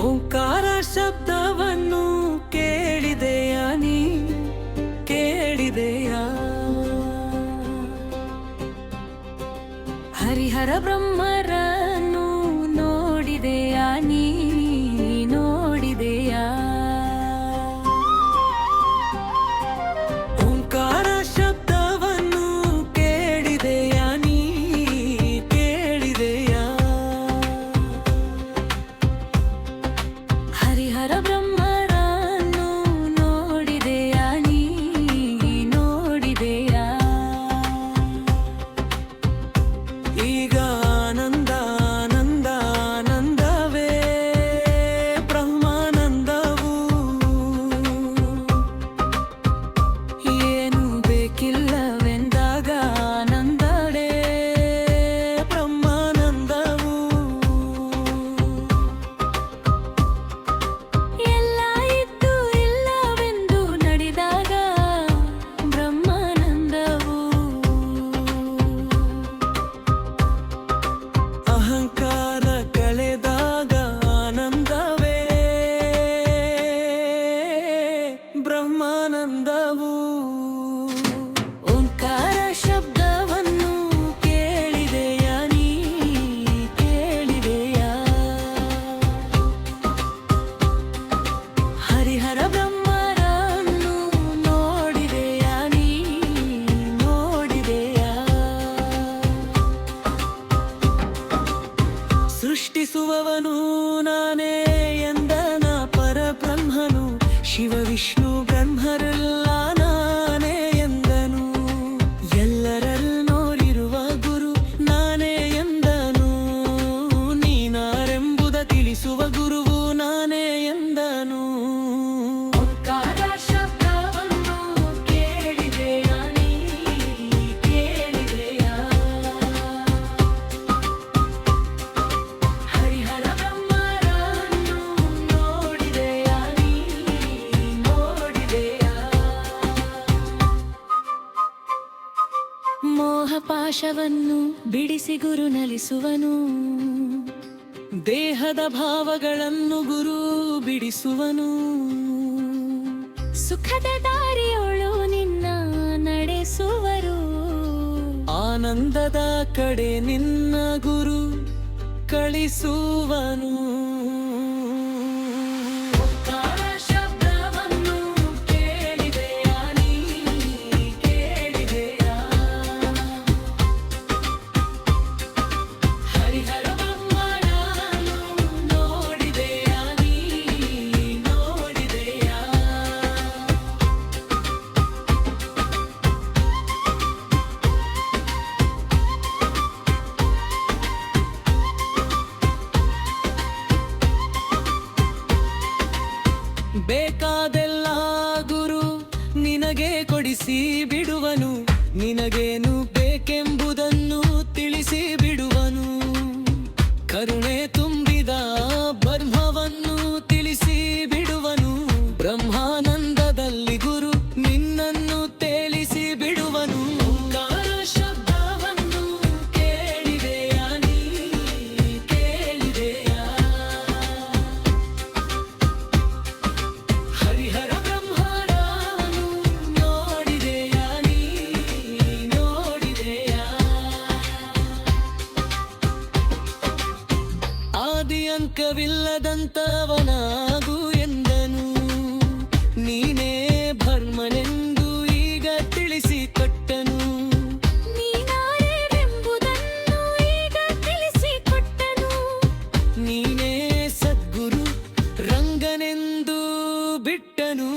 ಓಂಕಾರ ಶಬ್ದವನ್ನು ಕೇಳಿದೆಯ ನೀ ಕೇಳಿದೆಯ? ಹರಿಹರ ಬ್ರಹ್ಮರನ್ನು ನೋಡಿದೆಯ ನೀ ನೋಡಿದೆಯ? ಓಂಕಾರ ಶಬ್ದವನ್ನು ಕೇಳಿದೆಯ ನೀ ಕೇಳಿದೆಯ? ಹರಿಹರ ಬ್ರಹ್ಮರನ್ನು ನೋಡಿದೆಯ ನೀ ನೋಡಿದೆಯ? ಈಗ ಆನಂದ ಆನಂದ ಆನಂದವೇ ಬ್ರಹ್ಮಾನಂದವು. ಏನು ಬೇಕಿಲ್ಲವೆಂದಾಗ ಆನಂದವೇ ಬ್ರಹ್ಮಾನಂದವು. ಎಲ್ಲ ಇದ್ದು ಇಲ್ಲವೆಂದು ನಡೆದಾಗ ಬ್ರಹ್ಮಾನಂದವು. ಅಹಂಕಾರ ಕಳೆದಾಗ ಆನಂದವೇ ಬ್ರಹ್ಮಾನಂದವು. ಓಂಕಾರ ಶಬ್ದವನ್ನು ಕೇಳಿದೆಯ ನೀ ಕೇಳಿದೆಯ? ಹರಿಹರ ಬ್ರಹ್ಮರನ್ನು ನೋಡಿದೆಯ ನೀ ನೋಡಿದೆಯ? ಸೃಷ್ಟಿಸುವವನು ನಾನೇ ಎಂದನ ಪರಬ್ರಹ್ಮನು. ಶಿವ ವಿಷ್ಣು ಬ್ರಹ್ಮರೆಲ್ಲ ನಾನೇ ಎಂದನು. ಎಲ್ಲರನ್ನೋರಿರುವ ಗುರು ನಾನೇ ಎಂದನು. ನೀನಾರೆಂಬುದ ತಿಳಿಸುವ ಗುರುವು ನಾನೇ ಎಂದನು. ಓಂಕಾರ ಶಬ್ದವನ್ನು ಕೇಳಿದೆಯ ನೀ ಕೇಳಿದೆಯ? ಹರಿಹರ ಬ್ರಹ್ಮರನ್ನು ನೋಡಿದೆಯ ನೀ ನೋಡಿದೆಯ? ಮೋಹಪಾಶವನ್ನು ಬಿಡಿಸಿ ಗುರು ನಲಿಸುವನು. ದೇಹದ ಭಾವಗಳನ್ನು ಗುರು ಬಿಡಿಸುವನು. ಸುಖದ ದಾರಿಯೊಳು ನಿನ್ನ ನಡೆಸುವರು. ಆನಂದದ ಕಡೆ ನಿನ್ನ ಗುರು ಕಳಿಸುವನು. ಓಂಕಾರ ಶಬ್ದವನ್ನು ಕೇಳಿದೆಯ ನೀ ಕೇಳಿದೆಯ? ಹರಿಹರ ಬ್ರಹ್ಮರನ್ನು ನೋಡಿದೆಯ ನೀ ನೋಡಿದೆಯ? ಬೇಕಾದೆಲ್ಲ ಗುರು ನಿನಗೆ ಕೊಡಿಸಿ ಬಿಡುವನು. ನಿನಗೇನು ಬೇಕೆಂಬುದನ್ನು ತಿಳಿಸಿ ಬಿಡುವನು. ಕರುಣೆ ತುಂಬಿದ ಬ್ರಹ್ಮವನ್ನು ತಿಳಿಸಿ ಬಿಡುವನು. ಬ್ರಹ್ಮಾನಂದದಲ್ಲಿ ಗುರು ನಿನ್ನನ್ನು ತೇಲಿಸಿ ಬಿಡುವನು. ಓಂಕಾರ ಶಬ್ದವನ್ನು ಕೇಳಿದೆಯ ನೀ ಕೇಳಿದೆಯ? ಹರಿಹರ ಬ್ರಹ್ಮರನ್ನು ನೋಡಿದೆಯ ನೀ ನೋಡಿದೆಯ? ಆದಿ ಅಂಕವಿಲ್ಲದಂತವನಾಗು ಎಂದನು. ನೀನೇ ಭರ್ಮನೆಂದು ಈಗ ತಿಳಿಸಿಕೊಟ್ಟನು. ನೀನಾರೆಂಬುದನ್ನು ಈಗ ತಿಳಿಸಿಕೊಟ್ಟನು. ನೀನೇ ಸದ್ಗುರು ರಂಗನೆಂದು ಬಿಟ್ಟನು.